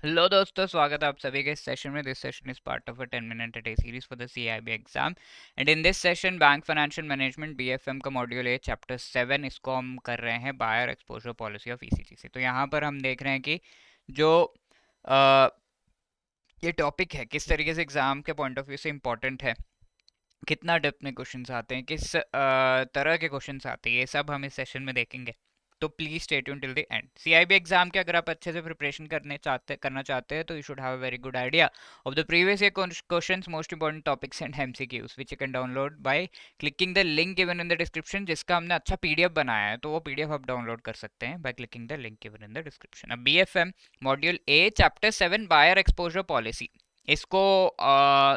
Hello दोस्तों, स्वागत है आप सभी के इस सेशन में। This session is part of a 10 minute day series for the CIB exam and in this session bank financial management BFM का मॉड्यूल ए चैप्टर 7 इसको हम कर रहे हैं buyer exposure policy of ECGC. तो यहाँ पर हम देख रहे हैं कि जो अ, ये टॉपिक है किस तरीके से एग्जाम के पॉइंट ऑफ व्यू से इम्पोर्टेंट है, कितना डेप्थ में क्वेश्चंस आते हैं, किस तरह के क्वेश्चंस आते हैं, ये सब हम इस सेशन में देखेंगे। तो please stay tune till the end. CIB exam के अगर आप अच्छे से प्रिपरेशन करना चाहते हैं तो you should have a very good idea of the previous year questions, most important topics and MCQs which you can download bye clicking the link given in the description. जिसका हमने अच्छा पीडीएफ बनाया है तो वो पीडीएफ आप download कर सकते हैं by clicking the link given in the description. अब BFM module A chapter 7 buyer exposure policy, इसको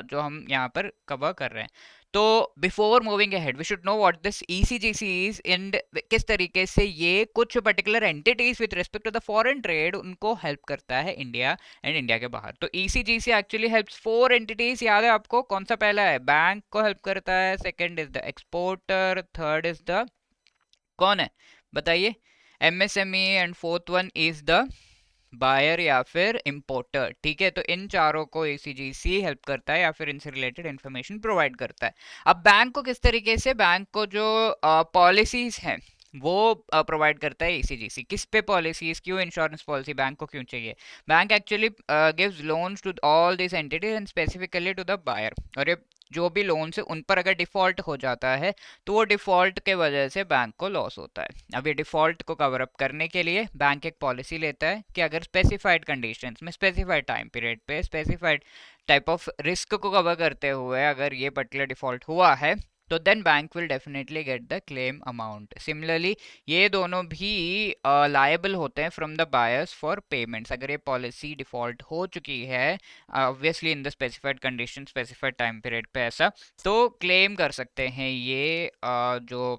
जो हम यहाँ पर कवर कर रहे हैं। तो before moving ahead we should know what this ECGC is and किस तरीके से ये कुछ particular entities with respect to the foreign trade उनको हेल्प करता है इंडिया एंड इंडिया के बाहर। तो ईसीजीसी एक्चुअली हेल्प्स 4 एंटिटीज। याद है आपको कौन सा पहला है? बैंक को हेल्प करता है, second is the exporter, third is the कौन है बताइए, MSME, and fourth one is the buyer या फिर इंपोर्टर। ठीक है, तो इन चारों को एसीजीसी हेल्प करता है या फिर इनसे रिलेटेड इंफॉर्मेशन प्रोवाइड करता है। अब बैंक को किस तरीके से, बैंक को जो पॉलिसीज हैं वो प्रोवाइड करता है एसीजीसी। किस पे पॉलिसीज, क्यों इंश्योरेंस पॉलिसी बैंक को क्यों चाहिए? Bank actually gives loans to all this entities and specifically to the buyer. और ये जो भी लोन्स है उन पर अगर डिफॉल्ट हो जाता है तो वो डिफॉल्ट के वजह से बैंक को लॉस होता है। अब ये डिफॉल्ट को कवर अप करने के लिए बैंक एक पॉलिसी लेता है कि अगर स्पेसिफाइड कंडीशंस में, स्पेसिफाइड टाइम पीरियड पे, स्पेसिफाइड टाइप ऑफ रिस्क को कवर करते हुए अगर ये पर्टिकुलर डिफॉल्ट हुआ है तो then bank will definitely get the claim amount. Similarly ये दोनों भी लायबल होते हैं from the buyers for payments. अगर ये पॉलिसी डिफॉल्ट हो चुकी है obviously in the specified condition, specified time period पे ऐसा, तो क्लेम कर सकते हैं ये जो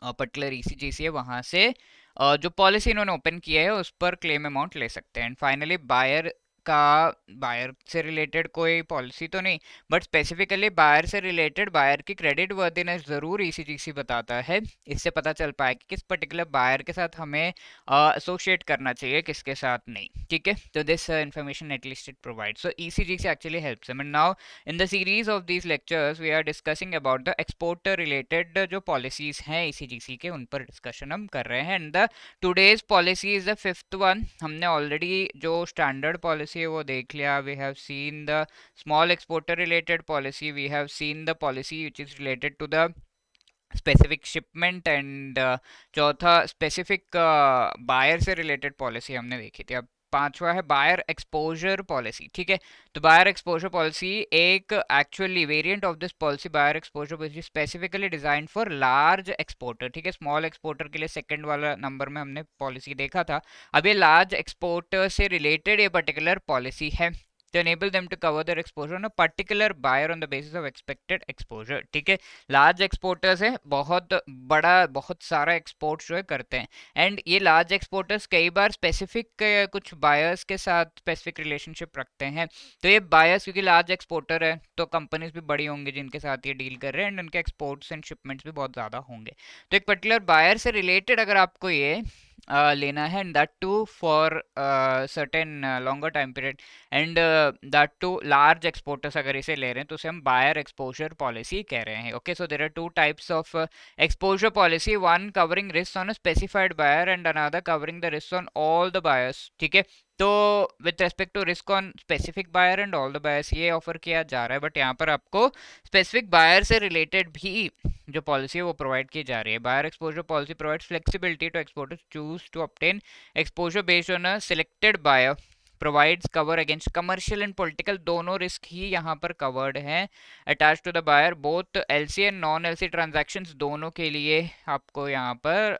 पर्टिकुलर ईसीजीसी है वहां से जो पॉलिसी इन्होंने ओपन किया है उस पर क्लेम अमाउंट ले सकते हैं। एंड फाइनली बायर का, बायर से रिलेटेड कोई पॉलिसी तो नहीं बट स्पेसिफिकली बायर से रिलेटेड बायर की क्रेडिट वर्दीनेस जरूर ईसीजीसी बताता है। इससे पता चल पाए कि किस पर्टिकुलर बायर के साथ हमें एसोसिएट करना चाहिए, किसके साथ नहीं। ठीक है, तो this information at least it provide, so ECGC actually helps him. And now in the series of these lectures we are discussing about the exporter related जो पॉलिसीज हैं ईसीजीसी के, उन पर डिस्कशन हम कर रहे हैं। And the today's policy is the fifth one. हमने ऑलरेडी जो स्टैंडर्ड पॉलिसी है वो देख लिया। We have seen the small exporter related policy, we have seen the policy which is related to the specific shipment, and चौथा specific buyer से related policy हमने देखी थी। अब पांचवा है बायर एक्सपोजर पॉलिसी। ठीक है, तो बायर एक्सपोजर पॉलिसी एक actually variant of this policy, buyer exposure policy specifically design for large exporter. ठीक है, स्मॉल एक्सपोर्टर के लिए सेकंड वाला नंबर में हमने पॉलिसी देखा था। अब ये लार्ज एक्सपोर्टर से रिलेटेड ये पर्टिकुलर पॉलिसी है to enable them to cover their exposure on a particular buyer on the basis of expected exposure। ठीक है, लार्ज एक्सपोर्टर्स है, बहुत बड़ा, बहुत सारा एक्सपोर्ट जो है करते हैं। एंड ये लार्ज एक्सपोर्टर्स कई बार स्पेसिफिक कुछ बायर्स के साथ स्पेसिफिक रिलेशनशिप रखते हैं। तो ये बायर्स क्योंकि लार्ज एक्सपोर्टर है तो कंपनीज भी बड़ी होंगी जिनके साथ ये डील कर रहे हैं, एंड उनके एक्सपोर्ट्स एंड शिपमेंट्स भी बहुत ज़्यादा होंगे। तो एक पर्टिकुलर बायर से रिलेटेड अगर आपको ये लेना है, and that too for certain longer time period, and that too large exporters अगर इसे ले रहे हैं तो उसे हम बायर एक्सपोजर पॉलिसी कह रहे हैं। Okay, so there are two types of exposure policy, one covering risk on a specified buyer and another covering the risk on all the buyers. ठीक है, तो with respect to risk on specific buyer and all the buyers ये offer किया जा रहा है, but यहाँ पर आपको स्पेसिफिक बायर से रिलेटेड भी जो पॉलिसी है वो प्रोवाइड की जा रही है। Buyer exposure policy provides flexibility to exporters choose to obtain exposure based on a selected buyer, provides cover against commercial and political, दोनों रिस्क ही यहाँ पर कवर्ड हैं attach to the buyer. Both LC and non LC transactions दोनों के लिए आपको यहाँ पर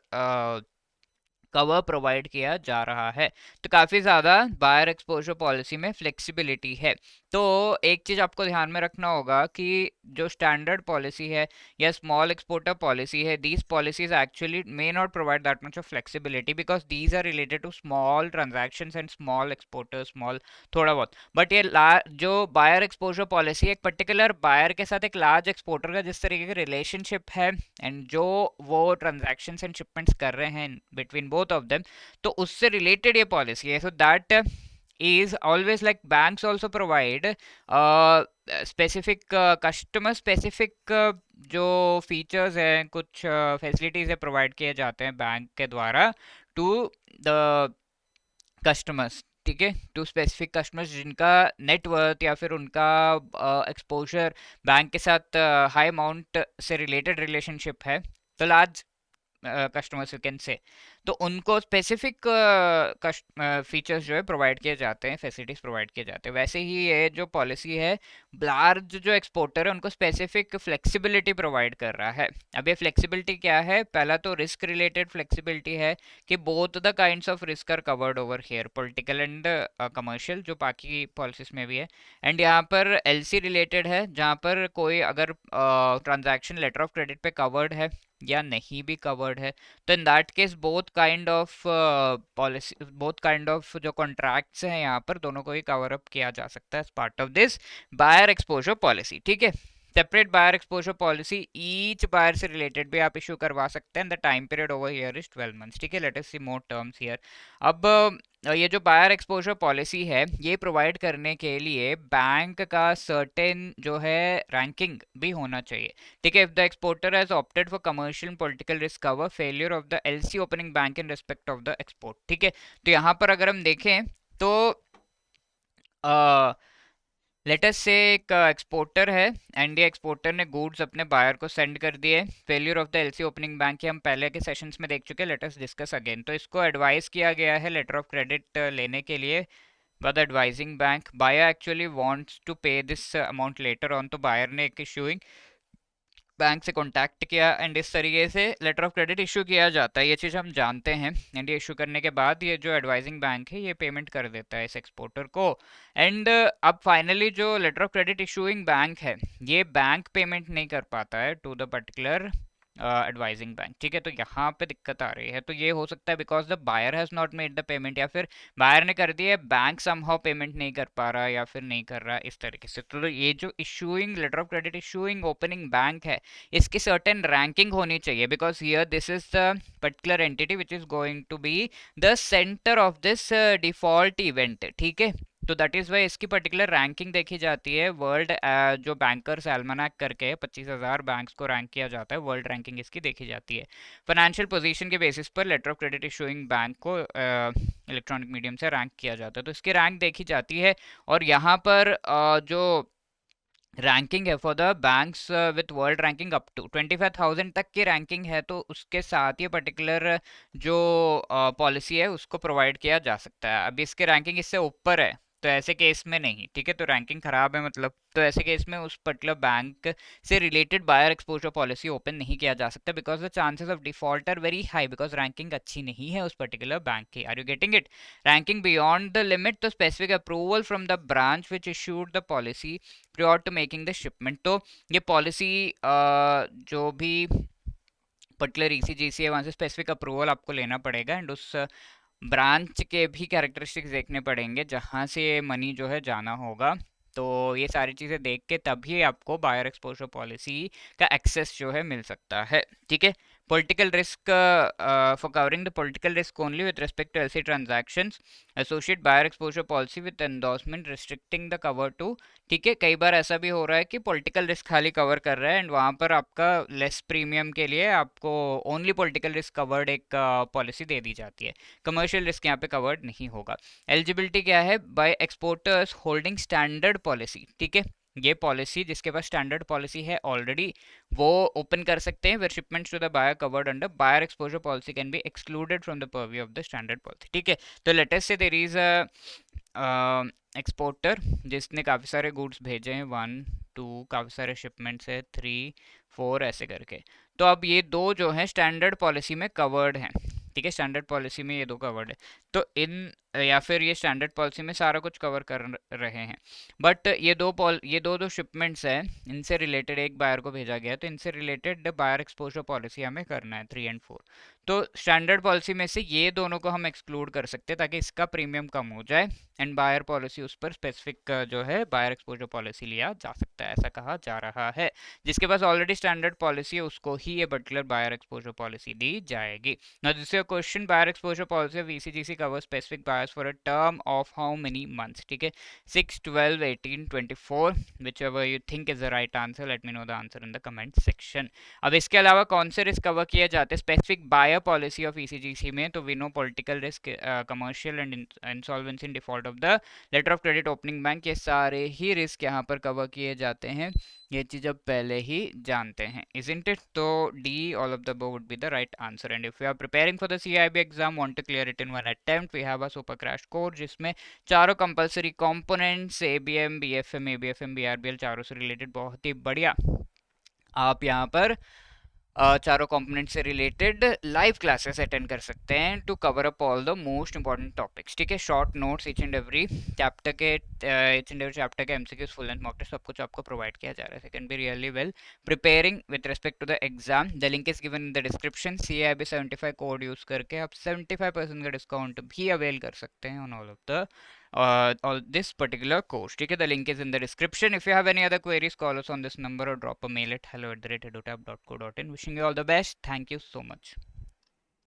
कवर प्रोवाइड किया जा रहा है। तो काफ़ी ज़्यादा बायर एक्सपोजर पॉलिसी में फ्लेक्सिबिलिटी है। तो एक चीज़ आपको ध्यान में रखना होगा कि जो स्टैंडर्ड पॉलिसी है या स्मॉल एक्सपोर्टर पॉलिसी है, these policies actually may not provide that much of flexibility because these are related to small transactions and small exporter, small थोड़ा बहुत। बट ये जो बायर एक्सपोजर पॉलिसी एक पर्टिकुलर बायर के साथ एक लार्ज एक्सपोर्टर का जिस तरीके का रिलेशनशिप है एंड जो वो ट्रांजैक्शंस एंड शिपमेंट्स कर रहे हैं बिटवीन बोथ ऑफ देम, तो उससे रिलेटेड ये पॉलिसी है। So that is always like banks also provide specific customer specific जो फीचर्स हैं, कुछ फैसिलिटीज है प्रोवाइड किए जाते हैं बैंक के द्वारा टू द कस्टमर्स, ठीक है, टू स्पेसिफिक कस्टमर्स जिनका नेटवर्थ या फिर उनका एक्सपोजर बैंक के साथ हाई अमाउंट से रिलेटेड रिलेशनशिप है, तो large customers you can say, तो उनको स्पेसिफिक फीचर्स जो है प्रोवाइड किए जाते हैं, फैसिलिटीज प्रोवाइड किए जाते हैं। वैसे ही ये जो पॉलिसी है लार्ज जो एक्सपोर्टर है उनको स्पेसिफिक फ्लेक्सिबिलिटी प्रोवाइड कर रहा है। अब ये फ्लेक्सिबिलिटी क्या है? पहला तो रिस्क रिलेटेड फ्लेक्सिबिलिटी है कि both the kinds of risk are covered over here, political and commercial, जो बाकी पॉलिसीज में भी है। एंड यहाँ पर एलसी रिलेटेड है, जहाँ पर कोई अगर ट्रांजैक्शन लेटर ऑफ क्रेडिट पे कवर्ड है या नहीं भी कवर्ड है, तो in that case both kind of policy, both kind of जो कॉन्ट्रैक्ट्स हैं यहाँ पर दोनों को ही कवर अप किया जा सकता है as part of this buyer exposure policy, ठीक है। Separate buyer exposure policy each buyer से रिलेटेड भी आप इशू करवा सकते हैं। The time period over here is 12 months, ठीक है। Let us see more terms here. अब ये जो बायर एक्सपोजर पॉलिसी है ये प्रोवाइड करने के लिए बैंक का सर्टेन जो है रैंकिंग भी होना चाहिए, ठीक है। If the exporter has opted for commercial political risk cover, failure of the LC opening bank in respect of the export, ठीक है। तो यहाँ पर अगर हम देखें तो लेट अस से एक एक्सपोर्टर है एंड ये एक्सपोर्टर ने गुड्स अपने बायर को सेंड कर दिए, failure of the LC opening bank के हम पहले के सेशंस में देख चुके हैं, लेट अस डिस्कस अगेन। तो इसको एडवाइस किया गया है लेटर ऑफ क्रेडिट लेने के लिए by the advising bank. Buyer actually wants to pay this amount later on, तो buyer ने एक issuing बैंक से कांटेक्ट किया एंड इस तरीके से लेटर ऑफ क्रेडिट इशू किया जाता है, ये चीज़ हम जानते हैं। एंड ये इशू करने के बाद ये जो एडवाइजिंग बैंक है ये पेमेंट कर देता है इस एक्सपोर्टर को। एंड अब फाइनली जो letter of credit issuing bank है ये बैंक पेमेंट नहीं कर पाता है to the particular advising bank, ठीक है। तो यहाँ पे दिक्कत आ रही है, तो ये हो सकता है because the buyer has not made the payment, या फिर बायर ने कर दिया बैंक समहाउ पेमेंट नहीं कर पा रहा या फिर नहीं कर रहा इस तरीके से। तो ये जो issuing letter of credit issuing opening bank है इसकी सर्टेन रैंकिंग होनी चाहिए, because here this is the particular entity which is going to be the centre of this default event, ठीक है। तो दैट इज़ वाई इसकी पर्टिकुलर रैंकिंग देखी जाती है वर्ल्ड जो बैंकर्स एल्मनाक करके 25,000 बैंक्स को रैंक किया जाता है, वर्ल्ड रैंकिंग इसकी देखी जाती है। फाइनेंशियल पोजीशन के बेसिस पर letter of credit issuing bank को इलेक्ट्रॉनिक मीडियम से रैंक किया जाता है, तो इसकी रैंक देखी जाती है। और यहाँ पर जो रैंकिंग है for the banks with world ranking up to 25,000 तक की रैंकिंग है, तो उसके साथ ये पर्टिकुलर जो पॉलिसी है उसको प्रोवाइड किया जा सकता है। अब इसकी रैंकिंग इससे ऊपर है तो ऐसे केस में नहीं, ठीक है। तो रैंकिंग खराब है मतलब, तो ऐसे केस में उस पर्टिकुलर बैंक से related buyer exposure policy open नहीं किया जा सकता, because the chances of default are very high, because ranking अच्छी नहीं है उस पर्टिकुलर बैंक की। Are you getting it? Ranking beyond the limit, तो specific approval from the branch which issued the policy prior to making the shipment। तो ये policy जो भी पर्टिकुलर ईसीजीसी है वहाँ से स्पेसिफिक अप्रूवल आपको लेना पड़ेगा एंड उस ब्रांच के भी कैरेक्टरिस्टिक्स देखने पड़ेंगे जहाँ से मनी जो है जाना होगा। तो ये सारी चीज़ें देख के तभी आपको बायर एक्सपोजर पॉलिसी का एक्सेस जो है मिल सकता है, ठीक है। political risk for covering the political risk only with respect to LC transactions, associate buyer exposure policy with endorsement restricting the cover to, ठीक है। कई बार ऐसा भी हो रहा है कि पॉलिटिकल रिस्क खाली कवर कर रहा है एंड वहाँ पर आपका लेस प्रीमियम के लिए आपको ओनली पॉलिटिकल रिस्क कवर्ड एक पॉलिसी दे दी जाती है, कमर्शियल रिस्क यहाँ पे कवर्ड नहीं होगा। एलिजिबिलिटी क्या है? By exporters holding standard policy, ठीक है। ये पॉलिसी जिसके पास स्टैंडर्ड पॉलिसी है ऑलरेडी वो ओपन कर सकते हैं, where shipments to the buyer covered under buyer exposure policy can be excluded from the purview of the standard policy, ठीक है। तो लेट अस से देयर इज अ एक्सपोर्टर जिसने काफ़ी सारे गुड्स भेजे हैं, 1 2 काफ़ी सारे शिपमेंट्स है, 3 4 ऐसे करके। तो अब ये दो जो हैं स्टैंडर्ड पॉलिसी में कवर्ड हैं, ठीक है। स्टैंडर्ड पॉलिसी में ये दो कवर्ड है, तो इन या फिर ये स्टैंडर्ड पॉलिसी में सारा कुछ कवर कर रहे हैं। बट ये दो शिपमेंट्स हैं, इनसे रिलेटेड एक बायर को भेजा गया, तो इनसे रिलेटेड बायर एक्सपोजर पॉलिसी हमें करना है 3 और 4। तो स्टैंडर्ड पॉलिसी में से ये दोनों को हम एक्सक्लूड कर सकते हैं ताकि इसका प्रीमियम कम हो जाए, एंड बायर पॉलिसी उस पर स्पेसिफिक जो है बायर एक्सपोजर पॉलिसी लिया जा सकता है, ऐसा कहा जा रहा है। जिसके पास ऑलरेडी स्टैंडर्ड पॉलिसी है उसको ही ये पर्टिकुलर बायर एक्सपोजर पॉलिसी दी जाएगी। Now this is a question, buyer exposure policy of ECGC cover specific buyers for a term of how many months, ठीक है, 6, 12, 18, 24, whichever you think is the right answer, let me know the answer in the comment section. अब इसके अलावा कौन से risk cover किए जाते हैं specific buyer policy of ECGC में, तो we know political risk, commercial and insolvency in default of the letter of credit opening bank, ये सारे ही रिस्क यहाँ पर कवर किए जाते हैं, ये चीज अब पहले ही जानते हैं, isn't it? तो D, all of the above would be the right answer. And if you are preparing for the CIB exam, want to clear it in one attempt, we have a super crash course जिसमें चारों compulsory components ABM, BFM, ABFM, BRBL चारों से related बहुत ही बढ़िया आप यहाँ पर चारों कंपोनेंट से रिलेटेड लाइव क्लासेस अटेंड कर सकते हैं to cover up all the most important topics, ठीक है, short notes each and every chapter के, ईच एंड एवरी चैप्टर के MCQs, full length mock test सब कुछ आपको प्रोवाइड किया जा रहा है, can be really well preparing with respect to the exam. The link is given in the description. CIB 75 code use करके आप 75% का डिस्काउंट भी अवेल कर सकते हैं on all of the all this particular course, ठीक है, the link is in the description. If you have any other queries, call us on this number or drop a mail at hello@edutab.co.in. Wishing you all the best. Thank you so much.